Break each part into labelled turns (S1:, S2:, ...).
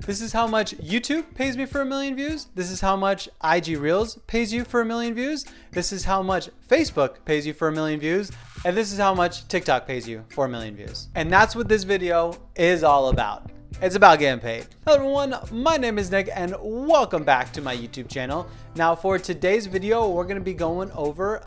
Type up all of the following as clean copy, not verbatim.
S1: This is how much YouTube pays me for 1 million views. This is how much IG Reels pays you for 1 million views. This is how much Facebook pays you for 1 million views. And this is how much TikTok pays you for 1 million views. And that's what this video is all about. It's about getting paid. Hello everyone, my name is Nick and welcome back to my YouTube channel. Now for today's video, we're gonna be going over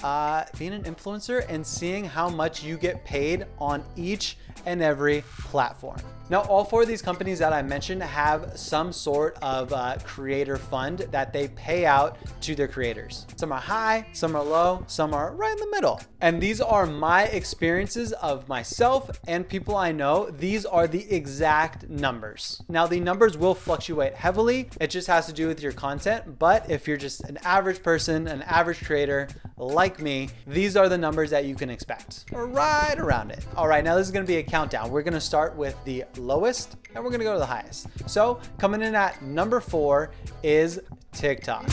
S1: being an influencer and seeing how much you get paid on each and every platform. Now, all four of these companies that I mentioned have some sort of creator fund that they pay out to their creators. Some are high, some are low, some are right in the middle. And these are my experiences of myself and people I know. These are the exact numbers. Now, the numbers will fluctuate heavily. It just has to do with your content. But if you're just an average person, an average creator like me, these are the numbers that you can expect. Or right around it. All right, now this is gonna be a countdown. We're gonna start with the lowest and we're gonna go to the highest. So coming in at number 4 is TikTok.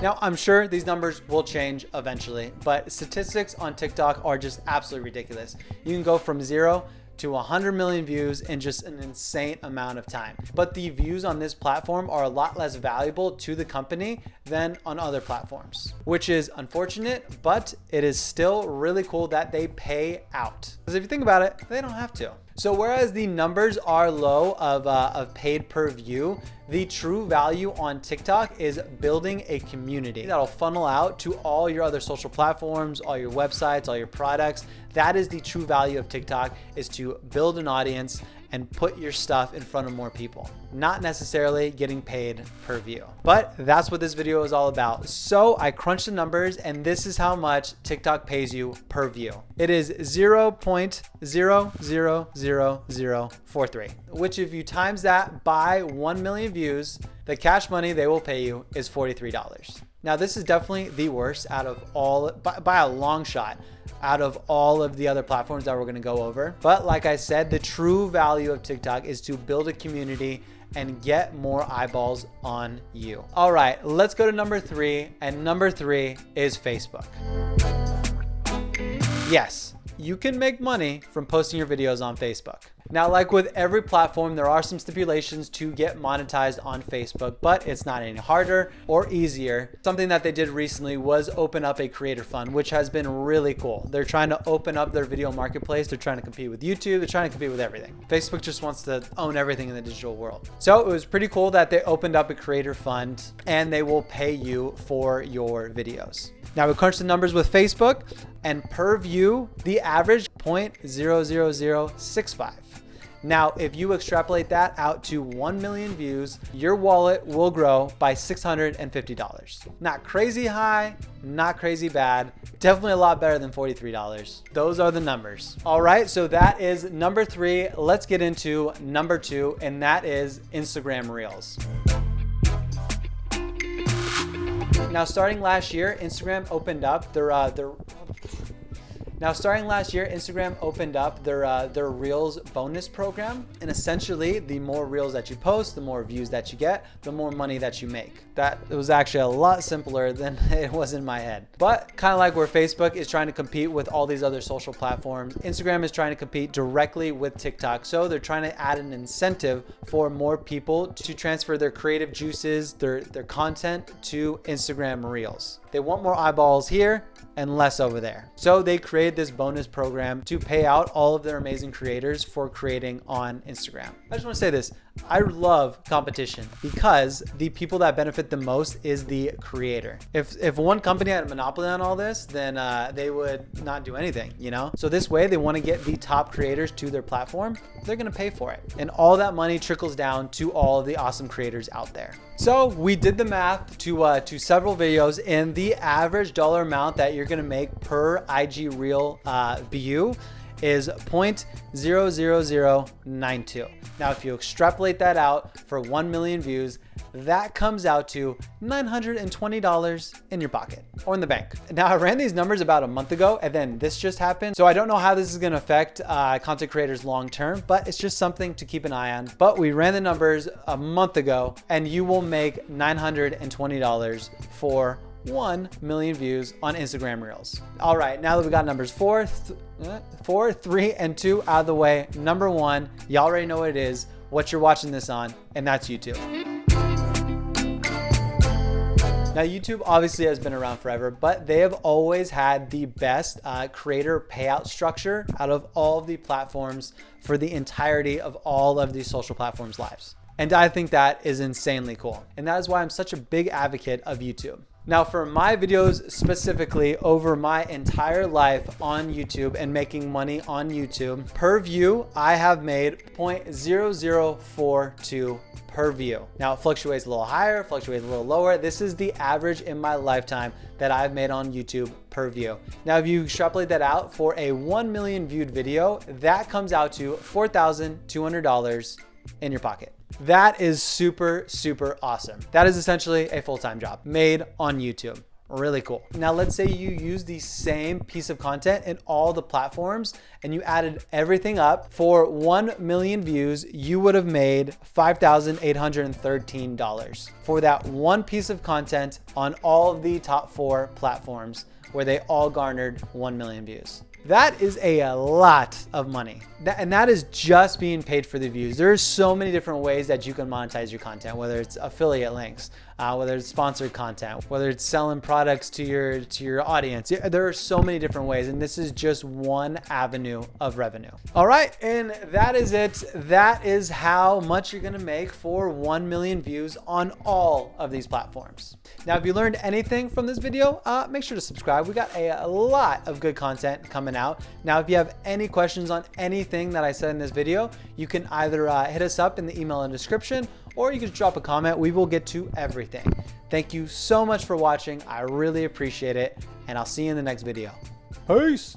S1: Now, I'm sure these numbers will change eventually, but statistics on TikTok are just absolutely ridiculous. You can go from 0 to 100 million views in just an insane amount of time. But the views on this platform are a lot less valuable to the company than on other platforms, which is unfortunate, but it is still really cool that they pay out. Because if you think about it, they don't have to. So whereas the numbers are low of paid per view, the true value on TikTok is building a community that'll funnel out to all your other social platforms, all your websites, all your products. That is the true value of TikTok, is to build an audience and put your stuff in front of more people, not necessarily getting paid per view. But that's what this video is all about. So I crunched the numbers and this is how much TikTok pays you per view. It is 0.0000043, which if you times that by 1 million views, the cash money they will pay you is $43. Now this is definitely the worst out of all, by a long shot, out of all of the other platforms that we're gonna go over. But like I said, the true value of TikTok is to build a community and get more eyeballs on you. All right, let's go to number 3, and number 3 is Facebook. Yes, you can make money from posting your videos on Facebook. Now, like with every platform, there are some stipulations to get monetized on Facebook, but it's not any harder or easier. Something that they did recently was open up a creator fund, which has been really cool. They're trying to open up their video marketplace. They're trying to compete with YouTube. They're trying to compete with everything. Facebook just wants to own everything in the digital world. So it was pretty cool that they opened up a creator fund and they will pay you for your videos. Now we crunched the numbers with Facebook, and per view, the average 0.00065. Now, if you extrapolate that out to 1 million views, your wallet will grow by $650. Not crazy high, not crazy bad, definitely a lot better than $43. Those are the numbers. All right, so that is number 3. Let's get into number 2, and that is Instagram Reels. Now, starting last year, Instagram opened up their Reels bonus program. And essentially, the more Reels that you post, the more views that you get, the more money that you make. That was actually a lot simpler than it was in my head. But kind of like where Facebook is trying to compete with all these other social platforms, Instagram is trying to compete directly with TikTok. So they're trying to add an incentive for more people to transfer their creative juices, their content to Instagram Reels. They want more eyeballs here and less over there. So they created this bonus program to pay out all of their amazing creators for creating on Instagram. I just want to say this. I love competition because the people that benefit the most is the creator. If one company had a monopoly on all this, then they would not do anything, you know? So this way they want to get the top creators to their platform. They're going to pay for it. And all that money trickles down to all of the awesome creators out there. So we did the math to several videos, and the average dollar amount that you're going to make per IG Reel view is 0.00092. Now, if you extrapolate that out for 1 million views, that comes out to $920 in your pocket or in the bank. Now, I ran these numbers about a month ago, and then this just happened. So I don't know how this is going to affect content creators long term, but it's just something to keep an eye on. But we ran the numbers a month ago, and you will make $920 for 1 million views on Instagram Reels. All right, now that we got numbers 4, 3, and 2 out of the way, number 1, y'all already know what it is, what you're watching this on, and that's YouTube. Now, YouTube obviously has been around forever, but they have always had the best creator payout structure out of all of the platforms for the entirety of all of these social platforms' lives. And I think that is insanely cool. And that is why I'm such a big advocate of YouTube. Now, for my videos specifically over my entire life on YouTube and making money on YouTube, per view, I have made 0.0042 per view. Now, it fluctuates a little higher, fluctuates a little lower. This is the average in my lifetime that I've made on YouTube per view. Now, if you extrapolate that out for a 1 million viewed video, that comes out to $4,200 in your pocket. That is super, super awesome. That is essentially a full-time job made on YouTube. Really cool. Now, let's say you use the same piece of content in all the platforms and you added everything up. For 1 million views, you would have made $5,813 for that one piece of content on all of the top 4 platforms where they all garnered 1 million views. That is a lot of money. And that is just being paid for the views. There's so many different ways that you can monetize your content, whether it's affiliate links, whether it's sponsored content, whether it's selling products to your audience. There are so many different ways, and this is just one avenue of revenue. All right, and that is it. That is how much you're gonna make for 1 million views on all of these platforms. Now, if you learned anything from this video, make sure to subscribe. We got a lot of good content coming out. Now, if you have any questions on anything that I said in this video, you can either hit us up in the email in the description, or you can drop a comment. We will get to everything. Thank you so much for watching. I really appreciate it, and I'll see you in the next video. Peace.